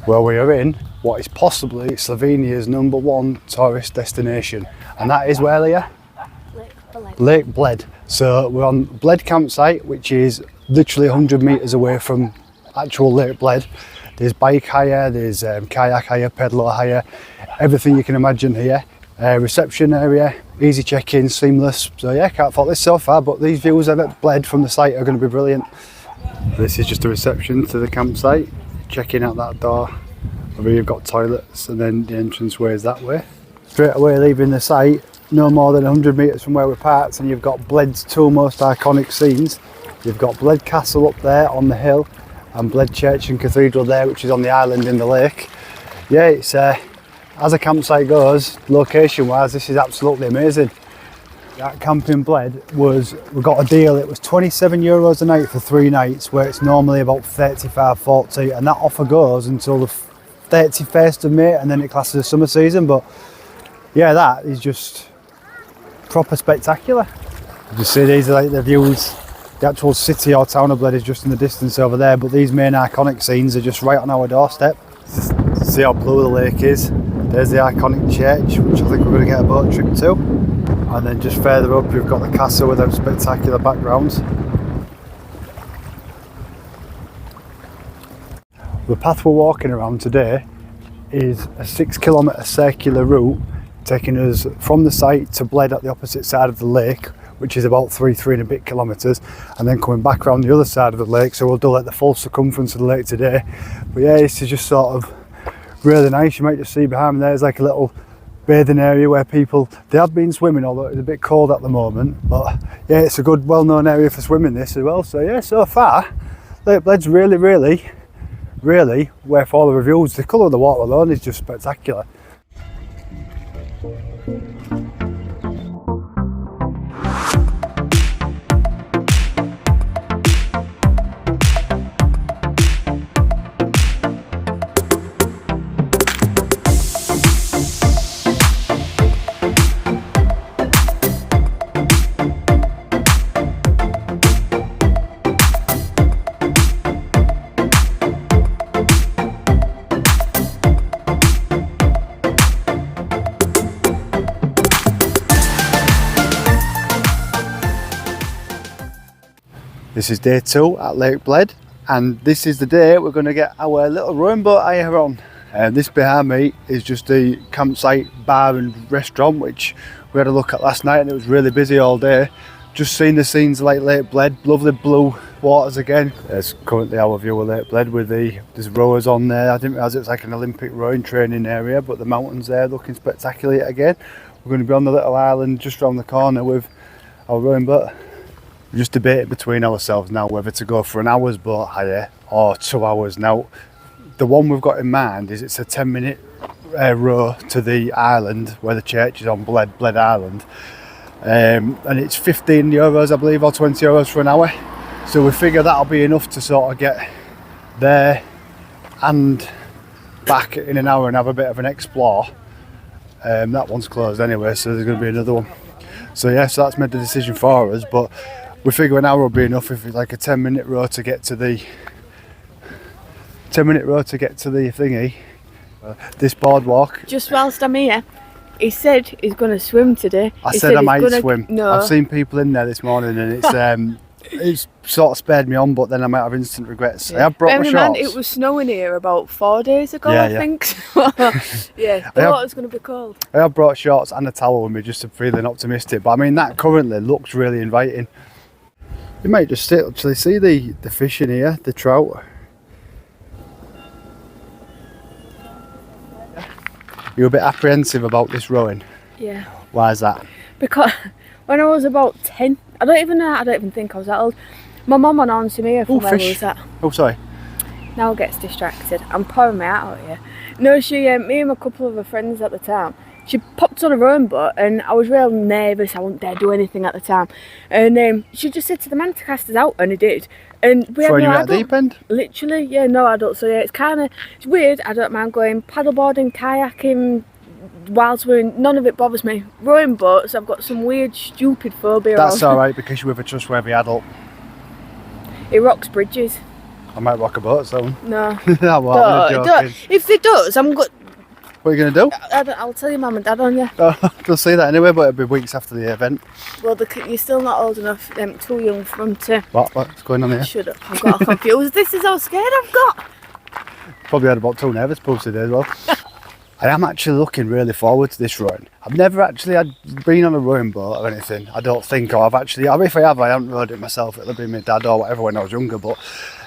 Well, we are in what is possibly Slovenia's #1 tourist destination, and that is where, Leah? Lake Bled. Lake Bled. So we're on Bled campsite, which is literally 100 metres away from actual Lake Bled. There's bike hire, there's kayak hire, pedalo hire, everything you can imagine here. Reception area, easy check-in, seamless. So yeah, can't fault this so far, but these views at Bled from the site are going to be brilliant. This is just a reception to the campsite. Check in out that door. Over here you've got toilets, and then the entrance way is that way. Straight away leaving the site, no more than 100 metres from where we're parked, and you've got Bled's two most iconic scenes. You've got Bled Castle up there on the hill, and Bled Church and Cathedral there, which is on the island in the lake. Yeah, it's as a campsite goes, location wise, this is absolutely amazing. That camp in Bled we got a deal, it was €27 a night for 3 nights, where it's normally about 35, 40, and that offer goes until the 31st of May, and then it classes as summer season. But yeah, that is just proper spectacular. You just see these are like the views. The actual city or town of Bled is just in the distance over there, but these main iconic scenes are just right on our doorstep. See how blue the lake is. There's the iconic church, which I think we're going to get a boat trip to. And then just further up you've got the castle with them spectacular backgrounds. The path we're walking around today is a 6-kilometre circular route taking us from the site to Bled at the opposite side of the lake, which is about 3 and a bit kilometres, and then coming back around the other side of the lake. So we'll do like the full circumference of the lake today. But yeah, this is just sort of really nice. You might just see behind me there's like a little bathing area where they have been swimming, although it's a bit cold at the moment. But yeah, it's a good well-known area for swimming this as well. So yeah, so far Lake Bled's really worth all the reviews. The colour of the water alone is just spectacular. This is day 2 at Lake Bled, and this is the day we're going to get our little rowing boat hire on. This behind me is just the campsite bar and restaurant, which we had a look at last night, and it was really busy all day. Just seeing the scenes like Lake Bled, lovely blue waters again. There's currently our view of Lake Bled with there's rowers on there. I didn't realise it was like an Olympic rowing training area, but the mountains there looking spectacular yet again. We're going to be on the little island just around the corner with our rowing boat. We're just debating between ourselves now whether to go for an hour's boat hire or 2 hours. Now, the one we've got in mind is it's a 10-minute row to the island where the church is on Bled Island. And it's €15, I believe, or €20 for an hour. So we figure that'll be enough to sort of get there and back in an hour and have a bit of an explore. That one's closed anyway, so there's going to be another one. So yeah, so that's made the decision for us, but we figure an hour will be enough if it's like a 10-minute row to get to the thingy. This boardwalk. Just whilst I'm here, he said he's going to swim today. I said I might swim. No. I've seen people in there this morning, and it's sort of spared me on, but then I might have instant regrets. Yeah. I have brought my shorts. It was snowing here about 4 days ago, I think. Yeah, the water's going to be cold. I have brought shorts and a towel with me just to feeling optimistic, but I mean that currently looks really inviting. You might just actually see the fish in here, the trout. You're a bit apprehensive about this rowing? Yeah. Why is that? Because when I was about 10, I don't even think I was that old. My mum went on to me from where I was at. Oh, sorry. Now it gets distracted. I'm pouring my heart out here. No, me and a couple of her friends at the time, she popped on a rowing boat, and I was real nervous. I wouldn't dare do anything at the time. And she just said to the man to cast us out, and he did. And we had no at the deep end? Literally, yeah, no adults. So yeah, it's weird. I don't mind going paddleboarding, kayaking, whilst we're in, none of it bothers me. Rowing boats, I've got some weird, stupid phobia. That's alright because you're with a trustworthy adult. It rocks bridges. I might rock a boat soon. No. Joking. If it does, I'm good. What are you going to do? I'll tell your mum and dad on you. Oh, they'll see that anyway, but it'll be weeks after the event. Well, you're still not old enough, too young for them to... What's going on here? Shut up, I've got confused. This is how scared I've got. Probably had about 2 nervous pubs today as well. I am actually looking really forward to this rowing. I've never actually been on a rowing boat or anything, I don't think, or if I have, I haven't rowed it myself. It'll be my dad or whatever when I was younger, but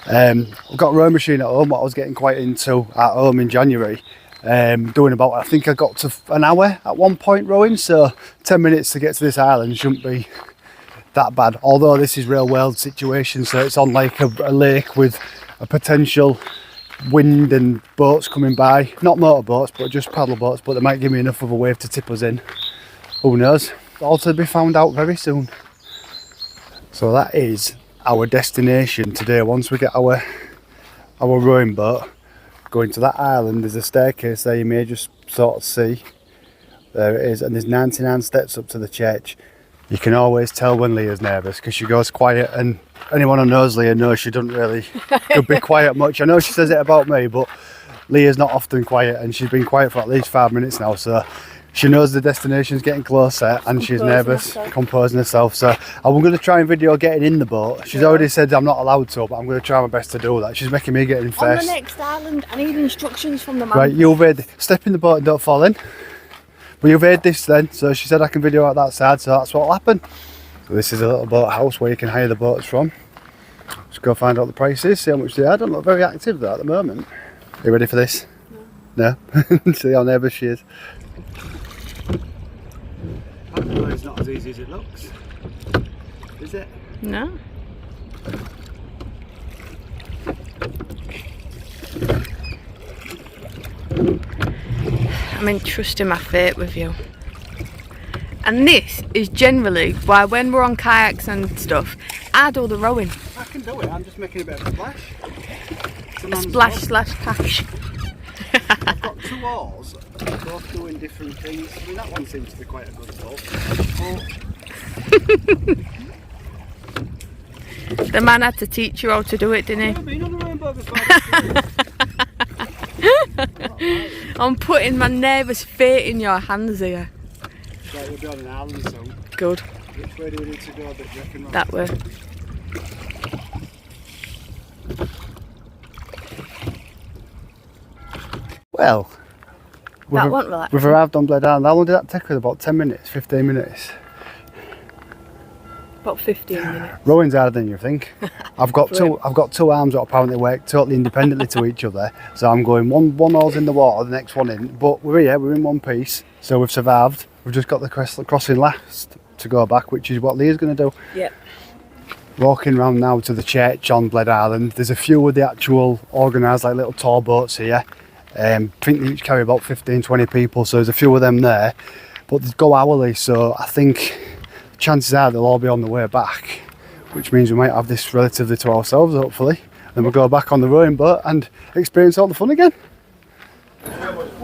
I've got a rowing machine at home, what I was getting quite into at home in January. Doing about, I think I got to an hour at one point rowing, so 10 minutes to get to this island shouldn't be that bad, although this is real world situation, so it's on like a lake with a potential wind and boats coming by, not motorboats but just paddle boats, but they might give me enough of a wave to tip us in, who knows, all to be found out very soon. So that is our destination today. Once we get our rowing boat, going to that island, there's a staircase there you may just sort of see. There it is, and there's 99 steps up to the church. You can always tell when Leah's nervous because she goes quiet, and anyone who knows Leah knows she doesn't really could be quiet much. I know she says it about me, but Leah's not often quiet, and she's been quiet for at least 5 minutes now, so she knows the destination's getting closer and she's nervous, composing herself. So I'm going to try and video getting in the boat. She's already said I'm not allowed to, but I'm going to try my best to do that. She's making me get in first. On the next island, I need instructions from the man. Right, you've heard, step in the boat and don't fall in. But you've heard this then, so she said I can video out that side, so that's what'll happen. So this is a little boat house where you can hire the boats from. Just go find out the prices, see how much they are. I don't look very active though at the moment. Are you ready for this? No? No? See how nervous she is. It's not as easy as it looks, is it? No. I'm entrusting my fate with you. And this is generally why when we're on kayaks and stuff, I do the rowing. I can do it, I'm just making a bit of a splash. A splash / catch. I've got 2 oars, both doing different things. I mean, that one seems to be quite a good boat. The man had to teach you how to do it, didn't he? I've been on a rowing boat before. I'm putting my nervous fate in your hands here. Right, we'll be on an island soon. Good. Which way do we need to go? That way. Well, we've arrived on Bled Island. How long did that take us? About 10 minutes, 15 minutes? About 15 minutes. Rowing's harder than you think. I've got two arms that apparently work totally independently to each other. So I'm going one oar's in the water, the next one in. But we're here, we're in one piece. So we've survived. We've just got the crossing last to go back, which is what Leah's going to do. Yep. Walking around now to the church on Bled Island. There's a few of the actual organised like little tour boats here. I think they each carry about 15-20 people, so there's a few of them there, but they go hourly, so I think chances are they'll all be on the way back, which means we might have this relatively to ourselves hopefully, then we'll go back on the rowing boat and experience all the fun again.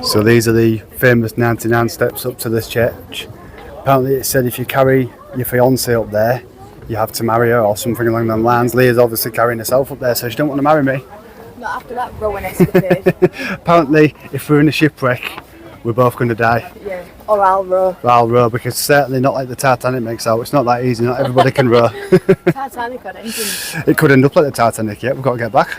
So these are the famous 99 steps up to this church. Apparently it said if you carry your fiancée up there you have to marry her or something along those lines. Leah's obviously carrying herself up there, so she don't want to marry me. Not after that rowing escapade. Apparently, if we're in a shipwreck, we're both going to die. Yeah, or I'll row. I'll row, because certainly not like the Titanic makes out. It's not that easy, not everybody can row. Titanic had engines. It could end up like the Titanic, yeah, we've got to get back.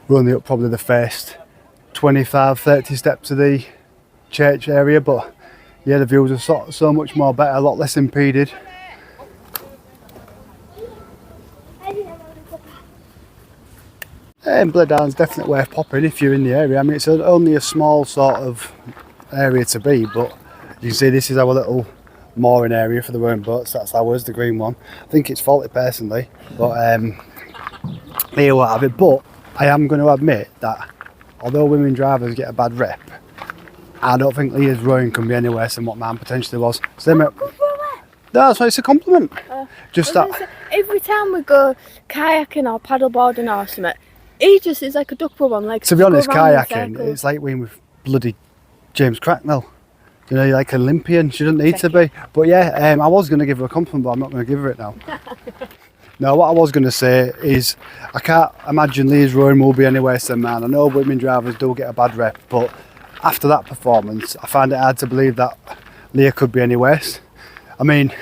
We're only up probably the first 25-30 steps of the church area, but yeah, the views are so much more better, a lot less impeded. Bled Island's definitely worth popping if you're in the area. I mean, it's only a small sort of area to be, but you can see this is our little mooring area for the rowing boats. That's ours, the green one. I think it's faulty personally, but here we'll have it. But I am going to admit that although women drivers get a bad rep, I don't think Leah's rowing can be any worse than what mine potentially was. So no, that's why it's a compliment. Just that. Every time we go kayaking or paddleboarding or something, he just is like a duck rub on legs. To be honest, kayaking, it's like being with bloody James Cracknell. You know, you're like an Olympian. She doesn't need to be. But yeah, I was going to give her a compliment, but I'm not going to give her it now. No, what I was going to say is I can't imagine Leah's rowing will be any worse than mine. I know women drivers do get a bad rep, but after that performance, I find it hard to believe that Leah could be any worse. I mean,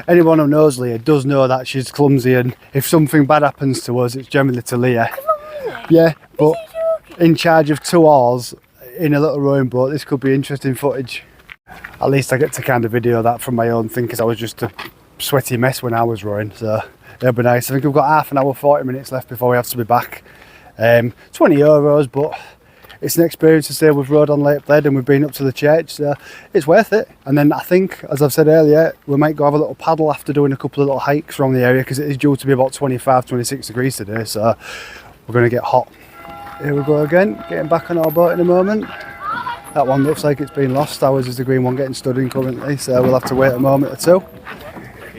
anyone who knows Leah does know that she's clumsy, and if something bad happens to us, it's generally to Leah. Come on, really? Yeah, but in charge of 2 oars in a little rowing boat, this could be interesting footage. At least I get to kind of video that from my own thing, because I was just a sweaty mess when I was rowing, so it'll be nice. I think we've got half an hour, 40 minutes left before we have to be back. €20, but it's an experience to say we've rowed on Lake Bled and we've been up to the church, so it's worth it. And then I think, as I've said earlier, we might go have a little paddle after doing a couple of little hikes around the area, because it is due to be about 25, 26 degrees today, so we're going to get hot. Here we go again, getting back on our boat in a moment. That one looks like it's been lost. Ours is the green one getting stood in currently, so we'll have to wait a moment or two.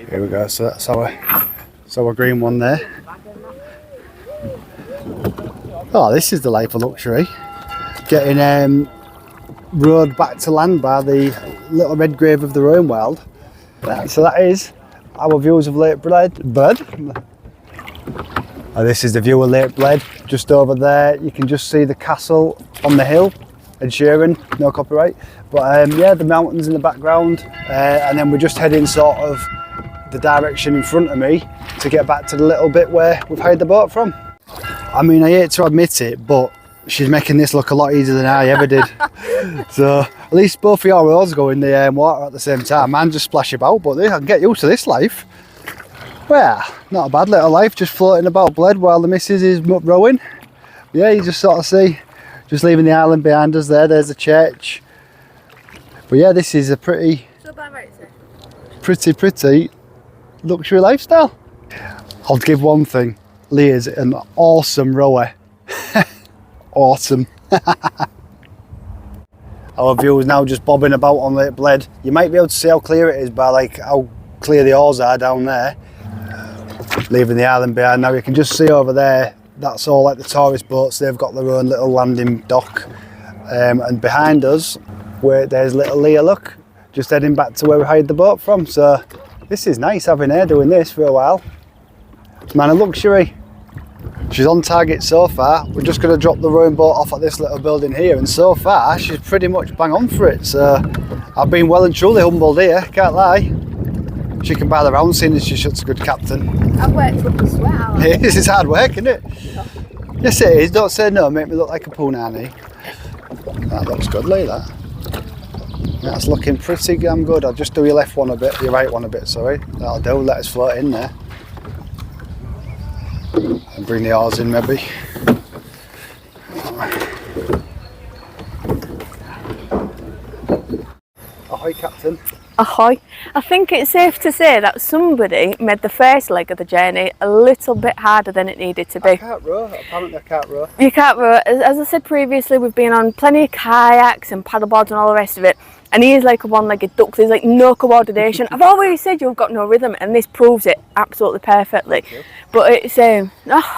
Here we go, so that's our green one there. Oh, this is the life of luxury. Getting rowed back to land by the little red grave of the rowing world. So that is our views of Lake Bled. And this is the view of Lake Bled. Just over there, you can just see the castle on the hill. Ed Sheeran, no copyright. But yeah, the mountains in the background. And then we're just heading sort of the direction in front of me to get back to the little bit where we've hired the boat from. I mean, I hate to admit it, but she's making this look a lot easier than I ever did. So at least both of your oars go in the water at the same time. Mine just splash about, but I can get used to this life. Well, not a bad little life, just floating about Bled while the missus is rowing. Yeah, you just sort of see, just leaving the island behind us there. There's the church. But yeah, this is a pretty luxury lifestyle. I'll give one thing. Leah's an awesome rower. Awesome. Our view is now just bobbing about on Lake Bled. You might be able to see how clear it is by like how clear the oars are down there. Leaving the island behind now, you can just see over there, that's all like the tourist boats. They've got their own little landing dock. And behind us, where there's little Leah, look, just heading back to where we hired the boat from. So this is nice having her doing this for a while. Man of luxury. She's on target so far. We're just going to drop the rowing boat off at this little building here, and so far she's pretty much bang on for it. So I've been well and truly humbled here, can't lie. She can buy the round, seeing as she's such a good captain. I've worked up a sweat out. This is hard work, isn't it? Yeah. Yes it is, don't say no, make me look like a punani. That looks good, look at that. That's looking pretty damn good. I'll just do your left one a bit, your right one a bit, sorry. That'll do, let us float in there. And bring the oars in maybe. Ahoy, Captain. Ahoy. I think it's safe to say that somebody made the first leg of the journey a little bit harder than it needed to be. I can't row, apparently I can't row. You can't row. As I said previously, we've been on plenty of kayaks and paddleboards and all the rest of it. And he is like a one-legged duck. There's like no coordination. I've always said you've got no rhythm, and this proves it absolutely perfectly. But it's I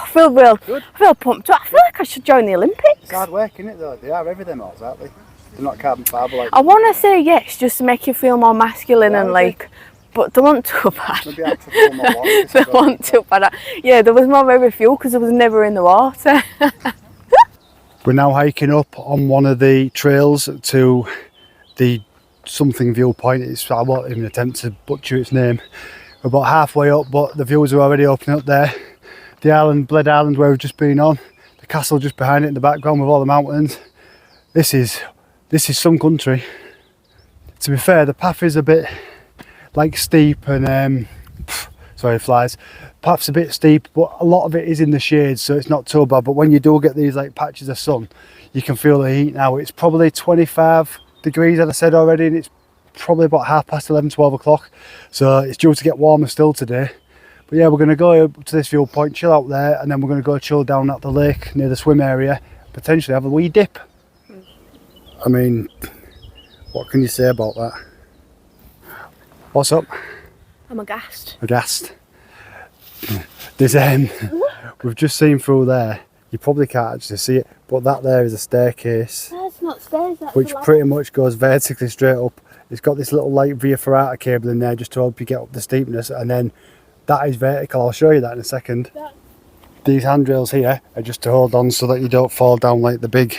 feel real good. I feel pumped up. I feel like I should join the Olympics. It's hard work, isn't it though? They are every them oars, aren't they? They're not carbon fibre like. I want to say yes, just to make you feel more masculine and like, but they weren't too bad. Maybe I have to pull more water. They weren't too bad. Yeah, there was more very few because I was never in the water. We're now hiking up on one of the trails to the something viewpoint. I won't even attempt to butcher its name. We're about halfway up, but the views are already opening up there. The island, Bled Island, where we've just been on. The castle just behind it in the background with all the mountains. This is some country. To be fair, the path is a bit like steep and sorry flies. Path's a bit steep, but a lot of it is in the shade, so it's not too bad. But when you do get these like patches of sun, you can feel the heat now. It's probably 25 degrees, as I said already, and it's probably about 11:30, 12 o'clock. So it's due to get warmer still today. But yeah, we're going to go up to this viewpoint, chill out there, and then we're going to go chill down at the lake near the swim area, potentially have a wee dip. I mean, what can you say about that? What's up? I'm aghast. Aghast. There's we've just seen through there. You probably can't actually see it, but that there is a staircase. That's not stairs, that's which pretty much goes vertically straight up. It's got this little like via ferrata cable in there just to help you get up the steepness, and then that is vertical. I'll show you that in a second. These handrails here are just to hold on so that you don't fall down like the big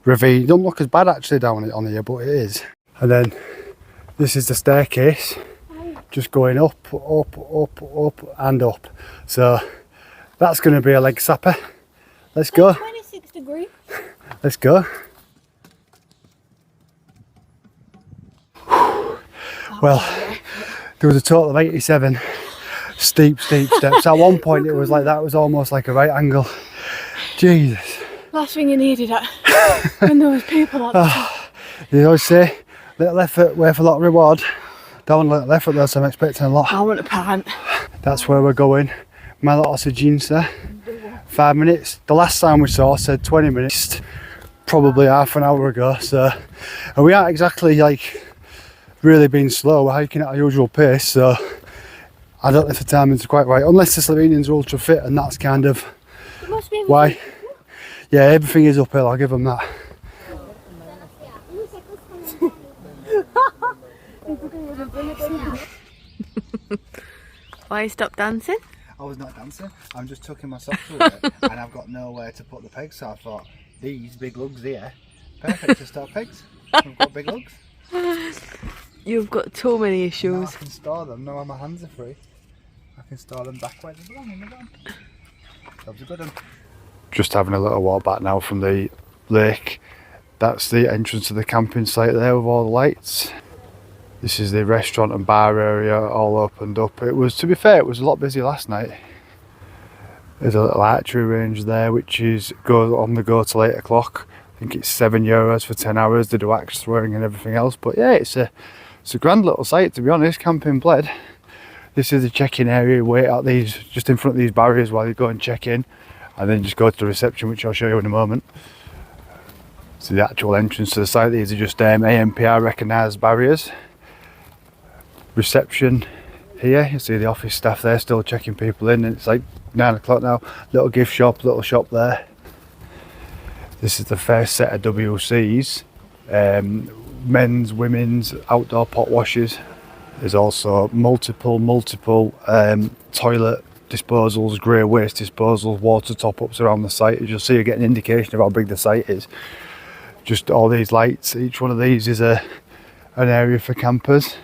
ravine. It don't look as bad actually down on here, but it is. And then this is the staircase, just going up, and up. So that's going to be a leg sapper. Let's go. 26 degrees. Let's go. Well, there was a total of 87 steep steps. At one point it was like that was almost like a right angle. Jesus. Last thing you needed when there was people at the top. You always say, little effort worth a lot of reward. Don't want a little effort though, so I'm expecting a lot. I want a pant. That's where we're going. My little jeans there. 5 minutes. The last time we saw said 20 minutes. Probably half an hour ago. So, and we aren't exactly like really being slow. We're hiking at our usual pace. So I don't know if the timing's quite right. Unless the Slovenians are ultra fit, and that's kind of why. Yeah, everything is uphill. I'll give them that. Why you stop dancing? I was not dancing, I'm just tucking my socks away and I've got nowhere to put the pegs, so I thought these big lugs here, perfect to store pegs. I've got big lugs. You've got too many Now issues. I can store them, now my hands are free. I can store them back where they belong in the van. Job's a good one. Just having a little walk back now from the lake. That's the entrance to the camping site there with all the lights. This is the restaurant and bar area all opened up. It was, to be fair, it was a lot busy last night. There's a little archery range there which is on the go till 8 o'clock. I think it's €7 for 10 hours. They do axe throwing and everything else. But yeah, it's a grand little site, to be honest, camping Bled. This is the check-in area. Wait out these, just in front of these barriers while you go and check in. And then just go to the reception, which I'll show you in a moment. So the actual entrance to the site, these are just AMPR recognised barriers. Reception here, you see the office staff there still checking people in, and it's like 9 o'clock now. Little gift shop, little shop there. This is the first set of WCs, men's, women's, outdoor pot washers. There's also multiple toilet disposals, grey waste disposals, water top-ups around the site. As you'll see, you get an indication of how big the site is. Just all these lights, each one of these is an area for campers.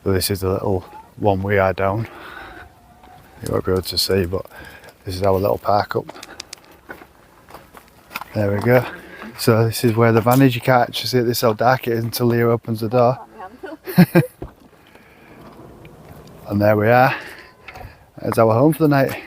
So this is the little one we are down. You won't be able to see, but this is our little park up. There we go. So this is where the van is. You can't actually see it, this is how dark it is until Leah opens the door. And there we are. That's our home for the night.